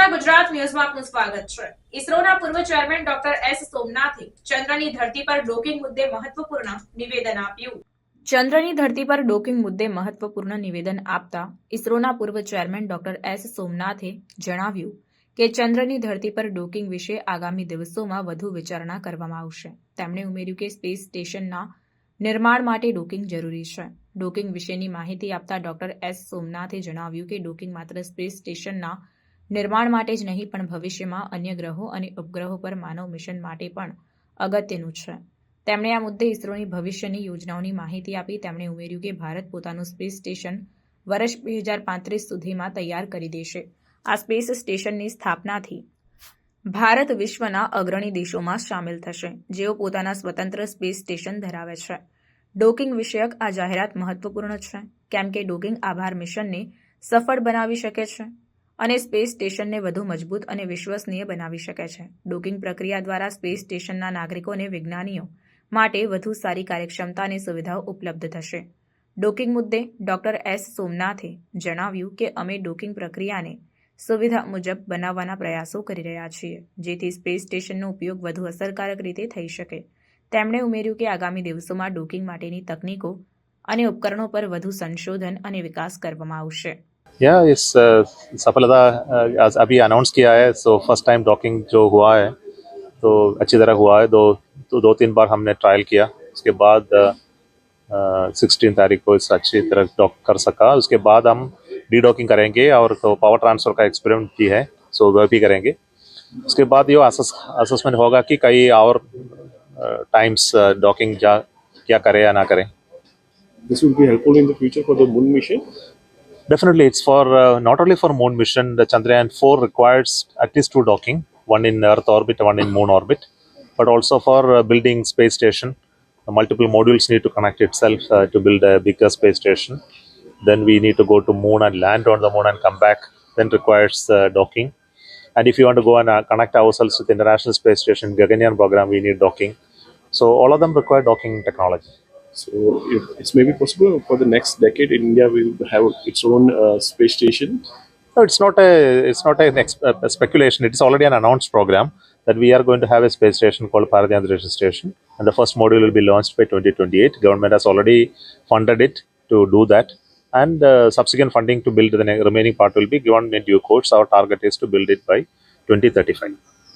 નમસ્કાર, ગુજરાત ન્યૂઝમાં આપનું સ્વાગત છે. ઇસરોના પૂર્વ ચેરમેન ડોક્ટર એસ સોમનાથે ચંદ્રની ધરતી પર ડોકિંગ મુદ્દે મહત્વપૂર્ણ નિવેદન આપ્યું. ચંદ્રની ધરતી પર ડોકિંગ મુદ્દે મહત્વપૂર્ણ નિવેદન આપતા ઇસરોના પૂર્વ ચેરમેન ડોક્ટર એસ સોમનાથે જણાવ્યું કે ચંદ્રની ધરતી પર ડોકિંગ વિશે આગામી દિવસોમાં વધુ વિચારણા કરવામાં આવશે. તેમણે ઉમેર્યું કે સ્પેસ સ્ટેશનના નિર્માણ માટે ડોકિંગ જરૂરી છે. ડોકિંગ વિશેની માહિતી આપતા ડોક્ટર એસ સોમનાથે જણાવ્યું કે ડોકિંગ માત્ર સ્પેસ સ્ટેશનના નિર્માણ માટે જ નહીં પણ ભવિષ્યમાં અન્ય ગ્રહો અને ઉપગ્રહો પર માનવ મિશન માટે પણ અગત્યનું છે. તેમણે આ મુદ્દે ઇસરોની ભવિષ્યની યોજનાઓની માહિતી આપી. તેમણે ઉમેર્યું કે ભારત પોતાનું સ્પેસ સ્ટેશન વર્ષ 2035 સુધીમાં તૈયાર કરી દેશે. આ સ્પેસ સ્ટેશનની સ્થાપનાથી ભારત વિશ્વના અગ્રણી દેશોમાં સામેલ થશે, જેઓ પોતાના સ્વતંત્ર સ્પેસ સ્ટેશન ધરાવે છે. ડોકિંગ વિષયક આ જાહેરાત મહત્વપૂર્ણ છે, કેમ કે ડોકિંગ આભાર મિશનને સફળ બનાવી શકે છે અને સ્પેસ સ્ટેશનને વધુ મજબૂત અને વિશ્વસનીય બનાવી શકે છે. ડોકિંગ પ્રક્રિયા દ્વારા સ્પેસ સ્ટેશનના નાગરિકો અને વિજ્ઞાનીઓ માટે વધુ સારી કાર્યક્ષમતા અને સુવિધાઓ ઉપલબ્ધ થશે. ડોકિંગ મુદ્દે ડોક્ટર એસ સોમનાથે જણાવ્યું કે અમે ડોકિંગ પ્રક્રિયાને સુવિધા મુજબ બનાવવાના પ્રયાસો કરી રહ્યા છીએ, જેથી સ્પેસ સ્ટેશનનો ઉપયોગ વધુ અસરકારક રીતે થઈ શકે. તેમણે ઉમેર્યું કે આગામી દિવસોમાં ડોકિંગ માટેની તકનીકો અને ઉપકરણો પર વધુ સંશોધન અને વિકાસ કરવામાં આવશે. इस सफलता आज अभी अनाउंस किया है. सो फर्स्ट टाइम डॉकिंग जो हुआ है तो अच्छी तरह हुआ है. दो तीन बार हमने ट्रायल किया. उसके बाद 16 तारीख को इस अच्छी तरह डॉक कर सका. उसके बाद हम डी डॉकिंग करेंगे और तो पावर ट्रांसफर का एक्सपेरिमेंट भी है, सो वह भी करेंगे. उसके बाद ये असेसमेंट होगा कि कई और टाइम्स डॉकिंग क्या करें या ना करें. This will be helpful in the future for the moon mission. Definitely, it's for not only for moon mission. The Chandrayaan-4 requires at least 2 docking, one in Earth orbit, one in moon orbit, but also for building space station. Multiple modules need to connect itself to build a bigger space station. Then we need to go to moon and land on the moon and come back. Then requires docking. And if you want to go and connect ourselves with the International Space Station, Gaganyaan program, we need docking. So all of them require docking technology. So if it's maybe possible for the next decade, India will have its own space station. No, it's not a speculation. It is already an announced program that we are going to have a space station called Bharatiya Antariksh Station, and the first module will be launched by 2028. Government has already funded it to do that, and subsequent funding to build the remaining part will be given in due course. Our target is to build it by 2035.